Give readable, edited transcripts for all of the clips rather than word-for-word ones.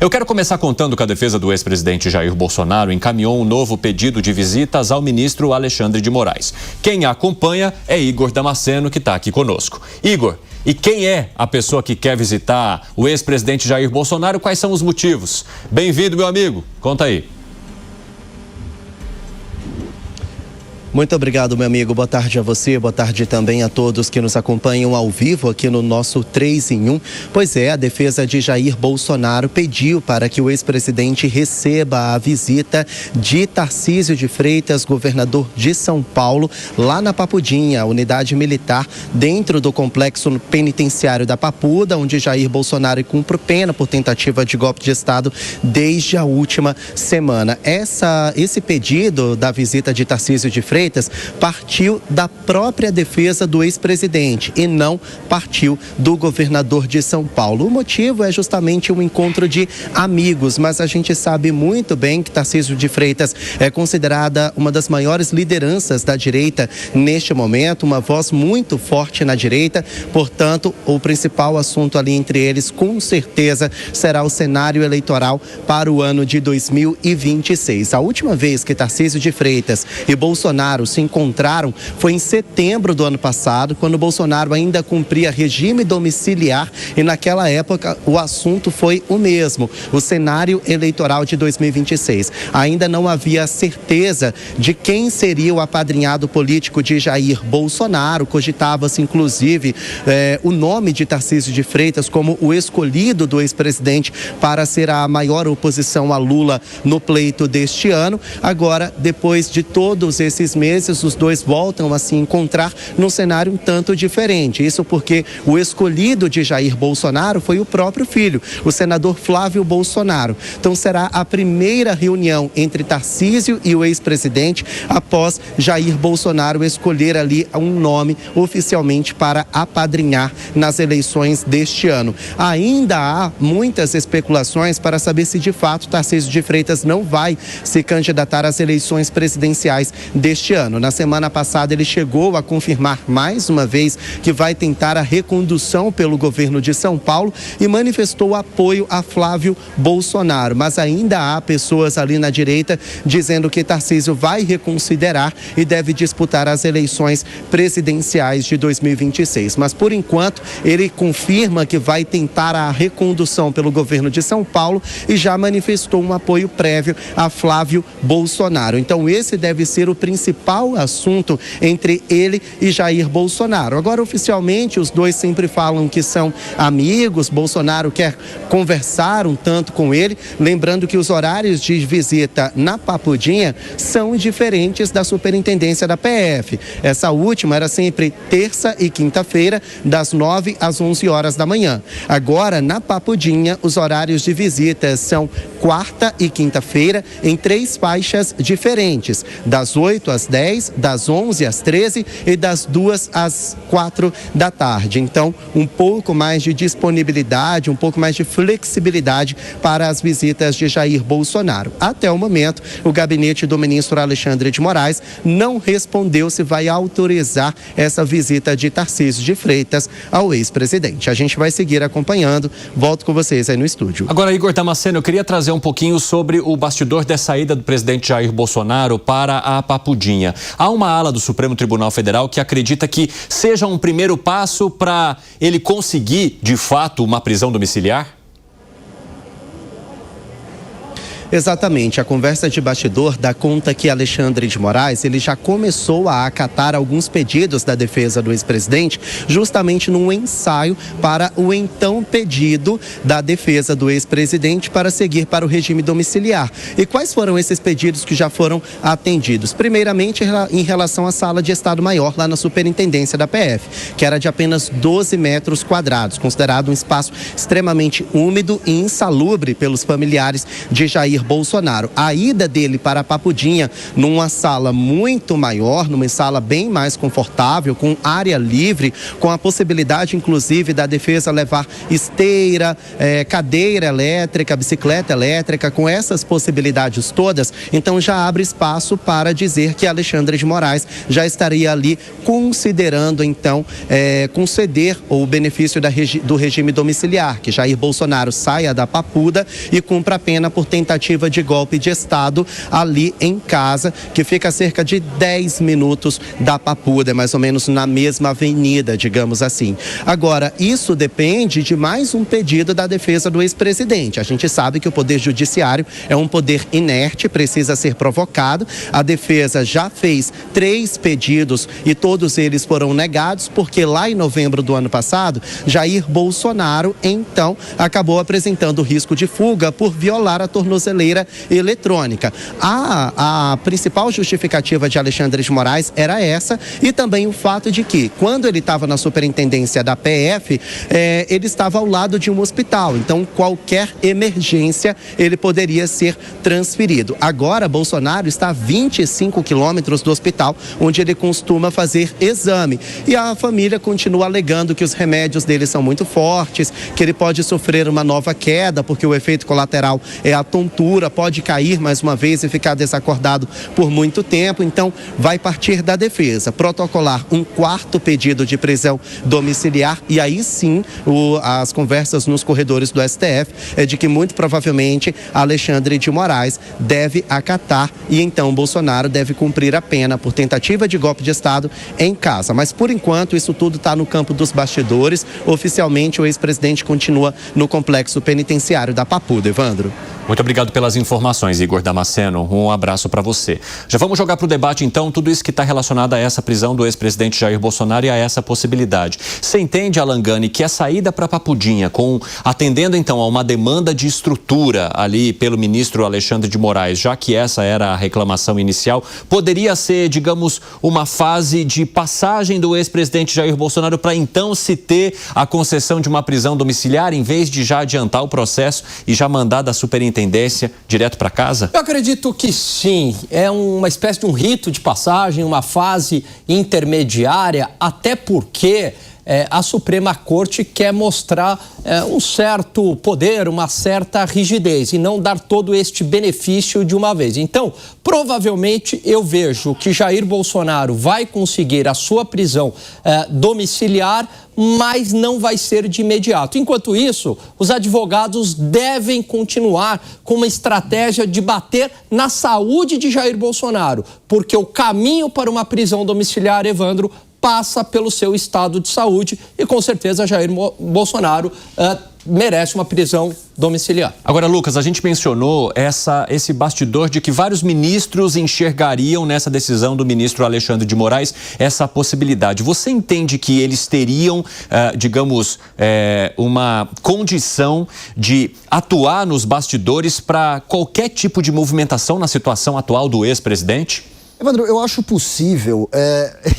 Eu quero começar contando que a defesa do ex-presidente Jair Bolsonaro encaminhou um novo pedido de visitas ao ministro Alexandre de Moraes. Quem a acompanha é Igor Damasceno, que está aqui conosco. Igor, e quem é a pessoa que quer visitar o ex-presidente Jair Bolsonaro? Quais são os motivos? Bem-vindo, meu amigo. Conta aí. Muito obrigado, meu amigo. Boa tarde a você, boa tarde também a todos que nos acompanham ao vivo aqui no nosso 3 em 1. Pois é, a defesa de Jair Bolsonaro pediu para que o ex-presidente receba a visita de Tarcísio de Freitas, governador de São Paulo, lá na Papudinha, unidade militar dentro do complexo penitenciário da Papuda, onde Jair Bolsonaro cumpre pena por tentativa de golpe de Estado desde a última semana. Esse pedido da visita de Tarcísio de Freitas partiu da própria defesa do ex-presidente e não partiu do governador de São Paulo. O motivo é justamente um encontro de amigos, mas a gente sabe muito bem que Tarcísio de Freitas é considerada uma das maiores lideranças da direita neste momento, uma voz muito forte na direita. Portanto, o principal assunto ali entre eles, com certeza, será o cenário eleitoral para o ano de 2026. A última vez que Tarcísio de Freitas e Bolsonaro se encontraram foi em setembro do ano passado, quando Bolsonaro ainda cumpria regime domiciliar, e naquela época o assunto foi o mesmo, o cenário eleitoral de 2026. Ainda não havia certeza de quem seria o apadrinhado político de Jair Bolsonaro, cogitava-se inclusive o nome de Tarcísio de Freitas como o escolhido do ex-presidente para ser a maior oposição a Lula no pleito deste ano. Agora, depois de todos esses meses, os dois voltam a se encontrar num cenário um tanto diferente. Isso porque o escolhido de Jair Bolsonaro foi o próprio filho, o senador Flávio Bolsonaro. Então será a primeira reunião entre Tarcísio e o ex-presidente após Jair Bolsonaro escolher ali um nome oficialmente para apadrinhar nas eleições deste ano. Ainda há muitas especulações para saber se de fato Tarcísio de Freitas não vai se candidatar às eleições presidenciais deste ano. Na semana passada ele chegou a confirmar mais uma vez que vai tentar a recondução pelo governo de São Paulo e manifestou apoio a Flávio Bolsonaro, mas ainda há pessoas ali na direita dizendo que Tarcísio vai reconsiderar e deve disputar as eleições presidenciais de 2026. Mas por enquanto ele confirma que vai tentar a recondução pelo governo de São Paulo e já manifestou um apoio prévio a Flávio Bolsonaro. Então esse deve ser o principal assunto entre ele e Jair Bolsonaro. Agora, oficialmente, os dois sempre falam que são amigos. Bolsonaro quer conversar um tanto com ele, lembrando que os horários de visita na Papudinha são diferentes da superintendência da PF. Essa última era sempre terça e quinta-feira, das 9 às 11 horas da manhã. Agora, na Papudinha, os horários de visita são quarta e quinta-feira em 3 faixas diferentes, das 8 às 10, das 11 às 13 e das 2 às 4 da tarde. Então, um pouco mais de disponibilidade, um pouco mais de flexibilidade para as visitas de Jair Bolsonaro. Até o momento, o gabinete do ministro Alexandre de Moraes não respondeu se vai autorizar essa visita de Tarcísio de Freitas ao ex-presidente. A gente vai seguir acompanhando. Volto com vocês aí no estúdio. Agora, Igor Damasceno, eu queria trazer um pouquinho sobre o bastidor da saída do presidente Jair Bolsonaro para a Papudinha. Há uma ala do Supremo Tribunal Federal que acredita que seja um primeiro passo para ele conseguir, de fato, uma prisão domiciliar? Exatamente, a conversa de bastidor dá conta que Alexandre de Moraes, ele já começou a acatar alguns pedidos da defesa do ex-presidente, justamente num ensaio para o então pedido da defesa do ex-presidente para seguir para o regime domiciliar. E quais foram esses pedidos que já foram atendidos? Primeiramente, em relação à sala de Estado-Maior, lá na superintendência da PF, que era de apenas 12 metros quadrados, considerado um espaço extremamente úmido e insalubre pelos familiares de Jair Jair Bolsonaro. A ida dele para a Papudinha numa sala muito maior, numa sala bem mais confortável, com área livre, com a possibilidade inclusive da defesa levar esteira, cadeira elétrica, bicicleta elétrica, com essas possibilidades todas, então já abre espaço para dizer que Alexandre de Moraes já estaria ali considerando então conceder o benefício do regime domiciliar, que Jair Bolsonaro saia da Papuda e cumpra a pena por tentativa de golpe de Estado ali em casa, que fica a cerca de 10 minutos da Papuda, mais ou menos na mesma avenida, digamos assim. Agora, isso depende de mais um pedido da defesa do ex-presidente. A gente sabe que o Poder Judiciário é um poder inerte, precisa ser provocado. A defesa já fez 3 pedidos e todos eles foram negados, porque lá em novembro do ano passado, Jair Bolsonaro, então, acabou apresentando risco de fuga por violar a tornozeleira eletrônica. A principal justificativa de Alexandre de Moraes era essa, e também o fato de que, quando ele estava na superintendência da PF, ele estava ao lado de um hospital, então qualquer emergência ele poderia ser transferido. Agora, Bolsonaro está a 25 quilômetros do hospital onde ele costuma fazer exame, e a família continua alegando que os remédios dele são muito fortes, que ele pode sofrer uma nova queda, porque o efeito colateral é a tontura, pode cair mais uma vez e ficar desacordado por muito tempo. Então vai partir da defesa protocolar um 4º pedido de prisão domiciliar, e aí sim as conversas nos corredores do STF é de que muito provavelmente Alexandre de Moraes deve acatar, e então Bolsonaro deve cumprir a pena por tentativa de golpe de Estado em casa. Mas por enquanto isso tudo está no campo dos bastidores. Oficialmente o ex-presidente continua no complexo penitenciário da Papuda. Evandro. Muito obrigado pelas informações, Igor Damasceno. Um abraço para você. Já vamos jogar para o debate, então, tudo isso que está relacionado a essa prisão do ex-presidente Jair Bolsonaro e a essa possibilidade. Você entende, Alan Gani, que a saída para Papudinha, atendendo, então, a uma demanda de estrutura ali pelo ministro Alexandre de Moraes, já que essa era a reclamação inicial, poderia ser, digamos, uma fase de passagem do ex-presidente Jair Bolsonaro para, então, se ter a concessão de uma prisão domiciliar, em vez de já adiantar o processo e já mandar da superintendência direto para casa? Eu acredito que sim. É uma espécie de um rito de passagem, uma fase intermediária, até porque a Suprema Corte quer mostrar um certo poder, uma certa rigidez e não dar todo este benefício de uma vez. Então, provavelmente eu vejo que Jair Bolsonaro vai conseguir a sua prisão domiciliar, mas não vai ser de imediato. Enquanto isso, os advogados devem continuar com uma estratégia de bater na saúde de Jair Bolsonaro, porque o caminho para uma prisão domiciliar, Evandro, passa pelo seu estado de saúde, e com certeza Jair Bolsonaro merece uma prisão domiciliar. Agora, Lucas, a gente mencionou esse bastidor de que vários ministros enxergariam nessa decisão do ministro Alexandre de Moraes essa possibilidade. Você entende que eles teriam, digamos, uma condição de atuar nos bastidores para qualquer tipo de movimentação na situação atual do ex-presidente? Evandro, eu acho possível,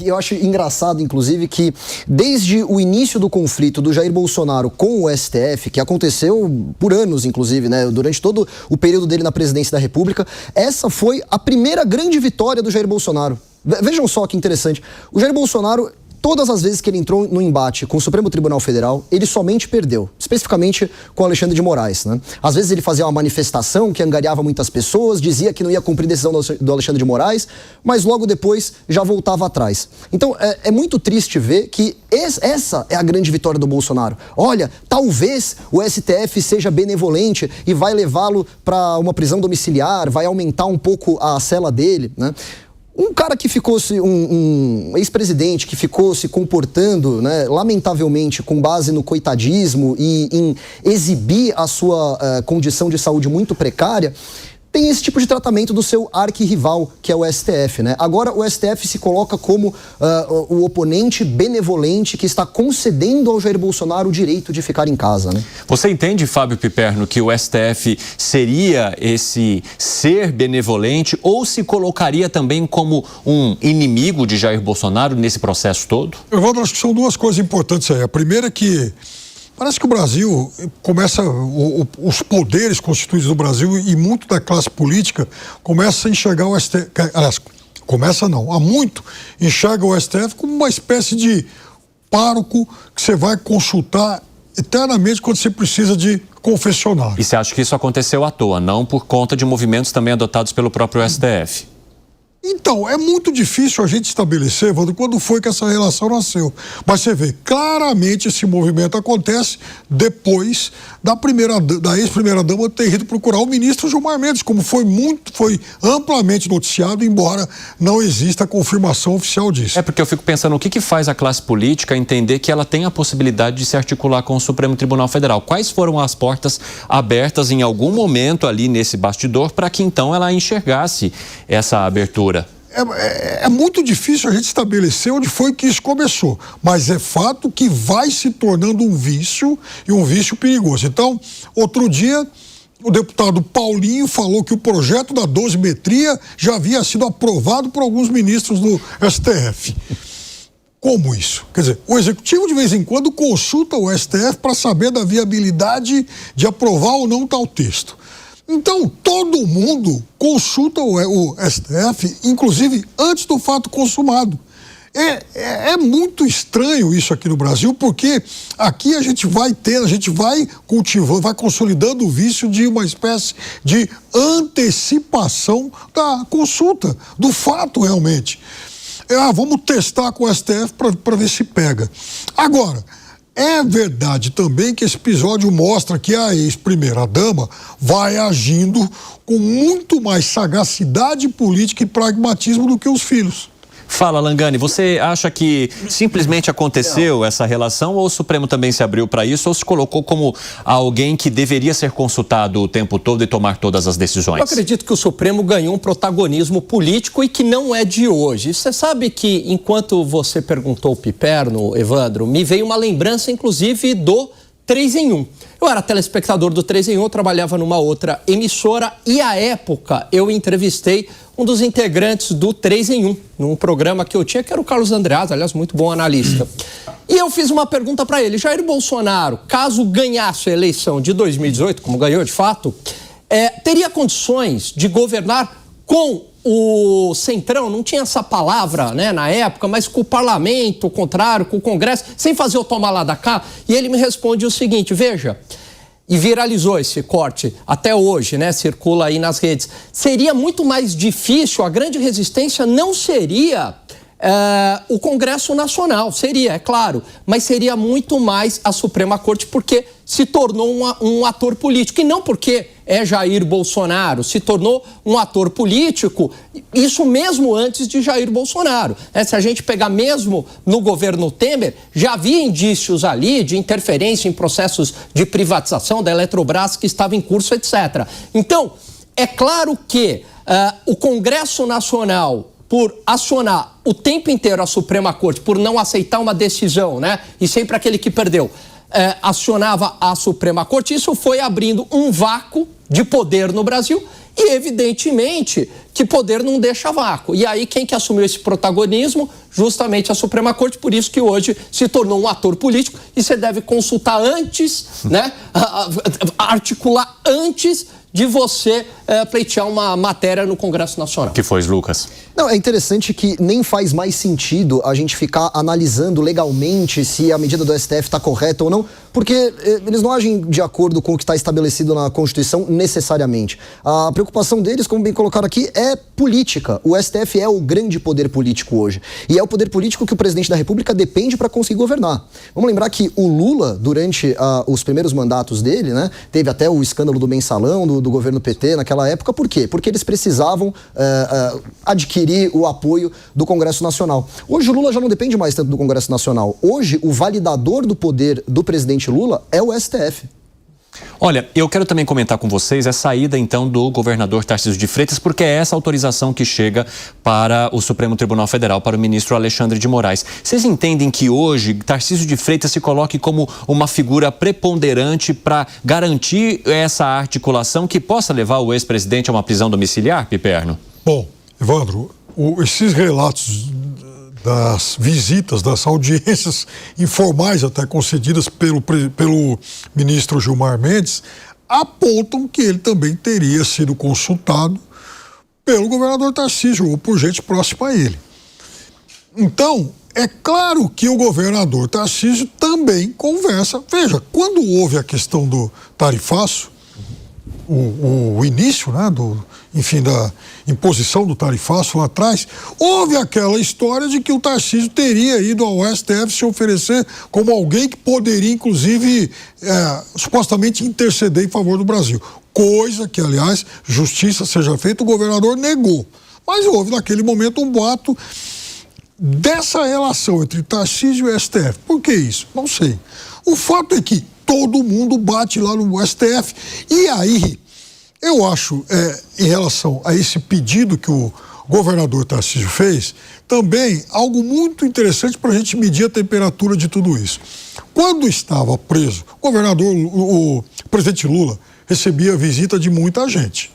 eu acho engraçado, inclusive, que desde o início do conflito do Jair Bolsonaro com o STF, que aconteceu por anos, inclusive, né, durante todo o período dele na presidência da República, essa foi a primeira grande vitória do Jair Bolsonaro. Vejam só que interessante. O Jair Bolsonaro, todas as vezes que ele entrou no embate com o Supremo Tribunal Federal, ele somente perdeu, especificamente com o Alexandre de Moraes, né? Às vezes ele fazia uma manifestação que angariava muitas pessoas, dizia que não ia cumprir decisão do Alexandre de Moraes, mas logo depois já voltava atrás. Então é muito triste ver que essa é a grande vitória do Bolsonaro. Olha, talvez o STF seja benevolente e vai levá-lo para uma prisão domiciliar, vai aumentar um pouco a cela dele, né? Um cara que ficou, um ex-presidente que ficou se comportando, né, lamentavelmente, com base no coitadismo e em exibir a sua condição de saúde muito precária, tem esse tipo de tratamento do seu arquirrival, que é o STF, né? Agora o STF se coloca como o oponente benevolente que está concedendo ao Jair Bolsonaro o direito de ficar em casa, né? Você entende, Fábio Piperno, que o STF seria esse ser benevolente ou se colocaria também como um inimigo de Jair Bolsonaro nesse processo todo? Eu acho que são duas coisas importantes aí. A primeira é que Parece que o Brasil começa, os poderes constituídos no Brasil e muito da classe política começa a enxergar o STF, aliás, começa não, há muito enxerga o STF como uma espécie de pároco que você vai consultar eternamente quando você precisa de confessionário. E você acha que isso aconteceu à toa, não por conta de movimentos também adotados pelo próprio STF? Então, é muito difícil a gente estabelecer, Evandro, quando foi que essa relação nasceu. Mas você vê, claramente esse movimento acontece depois da ex-primeira-dama ter ido procurar o ministro Gilmar Mendes, como foi amplamente noticiado, embora não exista confirmação oficial disso. É porque eu fico pensando, o que faz a classe política entender que ela tem a possibilidade de se articular com o Supremo Tribunal Federal? Quais foram as portas abertas em algum momento ali nesse bastidor para que então ela enxergasse essa abertura? É muito difícil a gente estabelecer onde foi que isso começou, mas é fato que vai se tornando um vício e um vício perigoso. Então, outro dia, o deputado Paulinho falou que o projeto da dosimetria já havia sido aprovado por alguns ministros do STF. Como isso? Quer dizer, o Executivo de vez em quando consulta o STF para saber da viabilidade de aprovar ou não tal texto. Então, todo mundo consulta o STF, inclusive antes do fato consumado. É muito estranho isso aqui no Brasil, porque aqui a gente vai cultivando, vai consolidando o vício de uma espécie de antecipação da consulta, do fato realmente. Vamos testar com o STF para ver se pega. Agora, é verdade também que esse episódio mostra que a ex-primeira-dama vai agindo com muito mais sagacidade política e pragmatismo do que os filhos. Fala, Langani, você acha que simplesmente aconteceu essa relação ou o Supremo também se abriu para isso ou se colocou como alguém que deveria ser consultado o tempo todo e tomar todas as decisões? Eu acredito que o Supremo ganhou um protagonismo político e que não é de hoje. Você sabe que enquanto você perguntou o Piperno, Evandro, me veio uma lembrança inclusive do 3 em 1. Eu era telespectador do 3 em 1, eu trabalhava numa outra emissora e à época eu entrevistei um dos integrantes do 3 em 1, num programa que eu tinha, que era o Carlos Andreas, aliás, muito bom analista. E eu fiz uma pergunta para ele: Jair Bolsonaro, caso ganhasse a eleição de 2018, como ganhou de fato, teria condições de governar com o Centrão, não tinha essa palavra, né, na época, mas com o parlamento, o contrário, com o Congresso, sem fazer o tomar lá da cá? E ele me responde o seguinte, veja, e viralizou esse corte até hoje, né, circula aí nas redes, seria muito mais difícil, a grande resistência não seria o Congresso Nacional, seria, é claro, mas seria muito mais a Suprema Corte, porque se tornou um ator político, e não porque é Jair Bolsonaro, se tornou um ator político, isso mesmo antes de Jair Bolsonaro. Se a gente pegar mesmo no governo Temer, já havia indícios ali de interferência em processos de privatização da Eletrobras que estava em curso, etc. Então, é claro que o Congresso Nacional, por acionar o tempo inteiro a Suprema Corte, por não aceitar uma decisão, né? E sempre aquele que perdeu, acionava a Suprema Corte, isso foi abrindo um vácuo de poder no Brasil e, evidentemente, que poder não deixa vácuo. E aí, quem que assumiu esse protagonismo? Justamente a Suprema Corte, por isso que hoje se tornou um ator político e você deve consultar antes, né? Articular antes de você pleitear uma matéria no Congresso Nacional. Que foi, Lucas? Não, é interessante que nem faz mais sentido a gente ficar analisando legalmente se a medida do STF está correta ou não, porque eles não agem de acordo com o que está estabelecido na Constituição necessariamente. A preocupação deles, como bem colocaram aqui, é política. O STF é o grande poder político hoje. E é o poder político que o presidente da República depende para conseguir governar. Vamos lembrar que o Lula, durante os primeiros mandatos dele, né, teve até o escândalo do mensalão do governo PT naquela época. Por quê? Porque eles precisavam adquirir o apoio do Congresso Nacional. Hoje o Lula já não depende mais tanto do Congresso Nacional. Hoje o validador do poder do presidente Lula é o STF. Olha, eu quero também comentar com vocês a saída, então, do governador Tarcísio de Freitas, porque é essa autorização que chega para o Supremo Tribunal Federal, para o ministro Alexandre de Moraes. Vocês entendem que hoje Tarcísio de Freitas se coloque como uma figura preponderante para garantir essa articulação que possa levar o ex-presidente a uma prisão domiciliar, Piperno? Bom, Evandro, esses relatos das visitas, das audiências informais até concedidas pelo ministro Gilmar Mendes, apontam que ele também teria sido consultado pelo governador Tarcísio ou por gente próxima a ele. Então, é claro que o governador Tarcísio também conversa. Veja, quando houve a questão do tarifaço, o início, né, da imposição do tarifaço lá atrás, houve aquela história de que o Tarcísio teria ido ao STF se oferecer como alguém que poderia, inclusive, supostamente interceder em favor do Brasil. Coisa que, aliás, justiça seja feita, o governador negou. Mas houve, naquele momento, um boato dessa relação entre Tarcísio e STF. Por que isso? Não sei. O fato é que todo mundo bate lá no STF. E aí, eu acho, em relação a esse pedido que o governador Tarcísio fez, também algo muito interessante para a gente medir a temperatura de tudo isso. Quando estava preso, o presidente Lula recebia a visita de muita gente.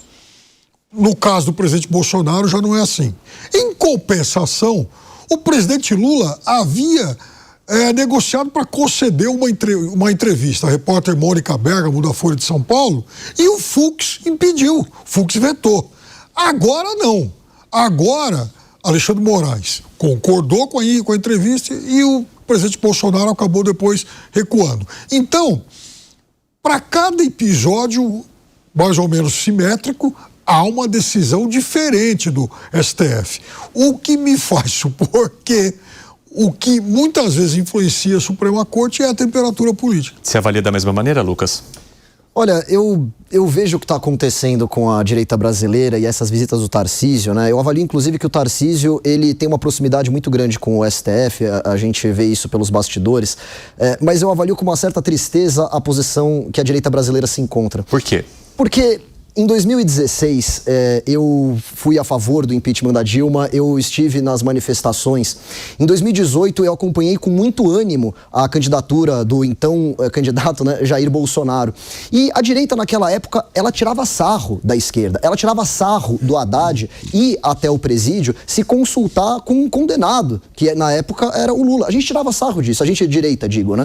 No caso do presidente Bolsonaro, já não é assim. Em compensação, o presidente Lula havia negociado para conceder uma entrevista à repórter Mônica Bergamo, da Folha de São Paulo, e o Fux impediu, o Fux vetou. Agora não. Agora, Alexandre Moraes concordou com a entrevista e o presidente Bolsonaro acabou depois recuando. Então, para cada episódio mais ou menos simétrico, há uma decisão diferente do STF. O que me faz supor que o que muitas vezes influencia a Suprema Corte é a temperatura política. Você avalia da mesma maneira, Lucas? Olha, eu vejo o que está acontecendo com a direita brasileira e essas visitas do Tarcísio, né? Eu avalio, inclusive, que o Tarcísio, ele tem uma proximidade muito grande com o STF, a gente vê isso pelos bastidores, mas eu avalio com uma certa tristeza a posição que a direita brasileira se encontra. Por quê? Porque em 2016, eu fui a favor do impeachment da Dilma, eu estive nas manifestações. Em 2018, eu acompanhei com muito ânimo a candidatura do então candidato, né, Jair Bolsonaro. E a direita, naquela época, ela tirava sarro da esquerda, ela tirava sarro do Haddad e até o presídio se consultar com um condenado, que na época era o Lula. A gente tirava sarro disso, a gente é direita, digo, né?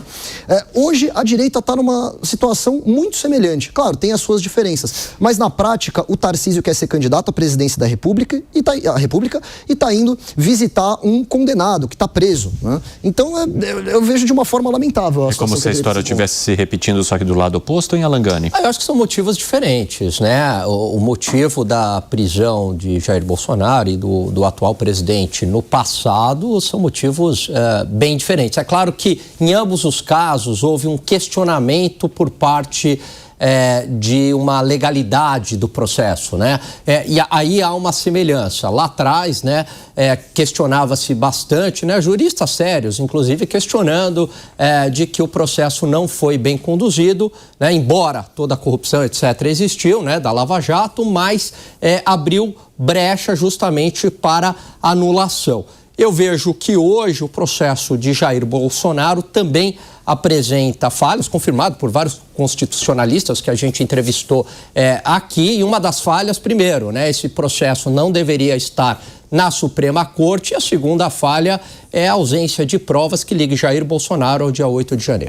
Hoje, a direita está numa situação muito semelhante. Claro, tem as suas diferenças, mas na prática, o Tarcísio quer ser candidato à presidência da República e está indo visitar um condenado que está preso, né? Então, eu vejo de uma forma lamentável. É como se a história estivesse se repetindo, só que do lado oposto, em Alangani? Eu acho que são motivos diferentes, né? O motivo da prisão de Jair Bolsonaro e do atual presidente no passado são motivos bem diferentes. É claro que, em ambos os casos, houve um questionamento por parte de uma legalidade do processo, né? E aí há uma semelhança. Lá atrás, né, questionava-se bastante, né, juristas sérios, inclusive, questionando de que o processo não foi bem conduzido, né, embora toda a corrupção, etc., existiu, né, da Lava Jato, mas abriu brecha justamente para anulação. Eu vejo que hoje o processo de Jair Bolsonaro também apresenta falhas, confirmado por vários constitucionalistas que a gente entrevistou aqui. E uma das falhas, primeiro, né, esse processo não deveria estar na Suprema Corte. E a segunda falha é a ausência de provas que ligue Jair Bolsonaro ao dia 8 de janeiro.